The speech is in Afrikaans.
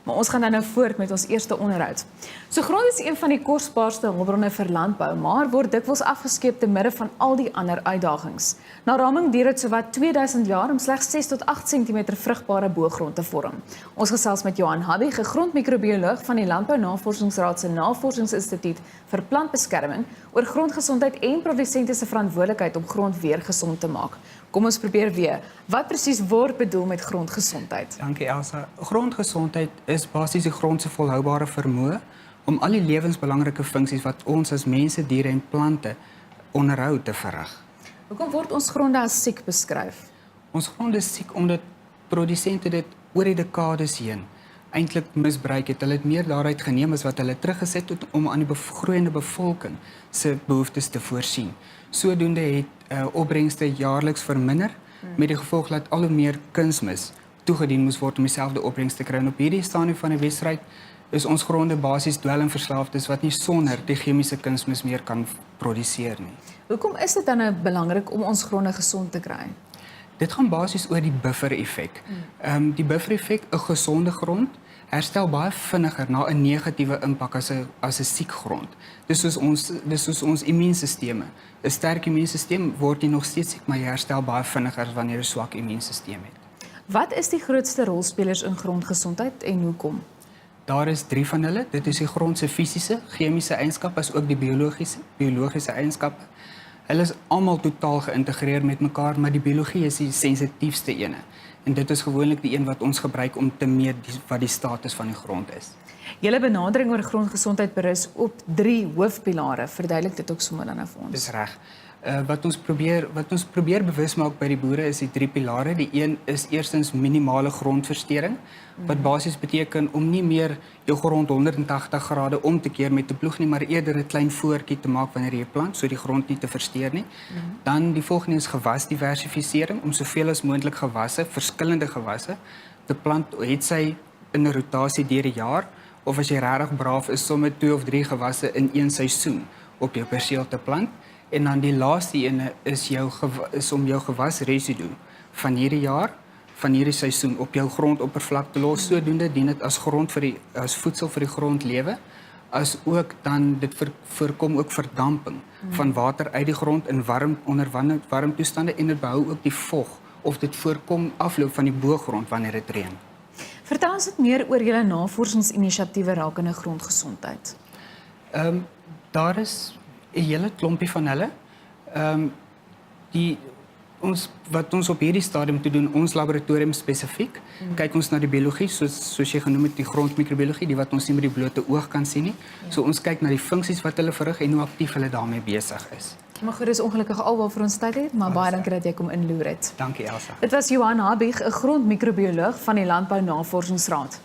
maar ons gaan dan nou voort met ons eerste onderhoud. So grond is een van die kosbaarste hulpbronne vir landbou, maar word dikwels afgeskeep te midde van al die ander uitdagings. Na raming duur dit sowat 2000 jaar om slegs 6 tot 8 cm vrugbare boergrond te vorm. Ons gesels met Johan Habig, 'n grondmikrobioloog van die Landbou Navorsingsraad se Navorsingsinstituut vir Plantbeskerming, oor grondgesondheid en produsente se verantwoordelikheid om grond weer gesond te maak. Kom ons probeer weer. Wat presies word bedoel met grondgesondheid? Dankie Elsa. Grondgesondheid is basies die grond se volhoubare vermoë om al die lewensbelangrike funksies wat ons as mense, diere en plante onderhou te verrig. Hoekom word ons gronde as siek beskryf? Ons grond is siek omdat produsente dit oor die dekades heen eintlik misbruik het. Hulle het meer daaruit geneem as wat hulle teruggesit het om aan die groeiende bevolking se behoeftes te voorsien. Sodoende het opbrengste jaarliks verminder, met die gevolg dat al hoe meer kunsmis toegedien moes word om dieselfde opbrengs te kry. En op hierdie stadium van die wedstryd is ons gronde basies dwelmverslaafdes wat nie sonder die chemiese kunsmis meer kan produseer nie. Hoekom is dit dan nou belangrik om ons gronde gesond te kry? Dit gaan basies oor die buffer-effek. Die buffer-effek, 'n gesonde grond, herstel baie vinniger na 'n negatiewe impak as 'n siek grond. Dis soos ons immuunstelsel. 'n Sterk immuunstelsel word jy nog steeds siek, maar jy herstel baie vinniger as wanneer jy 'n swak immuunstelsel het. Wat is die grootste rolspelers in grondgesondheid en hoekom? Daar is 3 van hulle. Dit is die grond se fisiese, chemiese eienskappe as ook die biologiese eienskappe. Hulle is almal totaal geïntegreer met mekaar, maar die biologie is die sensitiefste ene. En dit is gewoonlik die een wat ons gebruik om te meet wat die status van die grond is. Julle benadering oor grondgesondheid berus op 3 hoofpilare. Verduidelik dit ook sommer dan nou vir ons. Dis reg. Wat ons probeer bewus maak by die boere is die 3 pilare. Die een is eerstens minimale grondversteuring, wat basies beteken om nie meer jou grond 180 grade om te keer met 'n ploeg nie, maar eerder 'n klein voetjie te maak wanneer jy plant, so die grond nie te versteur nie. Dan die volgende is gewasdiversifisering, om soveel as moontlik gewasse, verskillende gewasse te plant, het sy in 'n rotasie deur die jaar, of as jy regtig braaf is, sommer 2 of 3 gewasse in een seisoen op jou perseel te plant. En dan die laaste ene is om jou gewasresidu van hierdie jaar, van hierdie seisoen op jou grondoppervlak te los. Sodoende dien dit as voedsel vir die grondlewe, as ook dan dit voorkom ook verdamping van water uit die grond in onder warm toestande, en dit behou ook die vog, of dit voorkom afloop van die bogrond wanneer dit reën. Vertel ons dit meer oor julle navorsingsinisiatiewe rakende grondgesondheid. Daar is 'n hele klompie van hulle. Wat ons op hierdie stadium te doen, ons laboratorium spesifiek, kyk ons na die biologie, soos jy genoem het, die grondmikrobiologie, die wat ons nie met die blote oog kan sien nie. So ons kyk na die funksies wat hulle verrig en hoe aktief hulle daarmee besig is. Maar goed, dis ongelukkig alwaar vir ons tyd het, maar baie dankie dat jy kom inloer het. Dankie Elsa. Dit was Johan Habig, 'n grondmikrobioloog van die Landbou Navorsingsraad.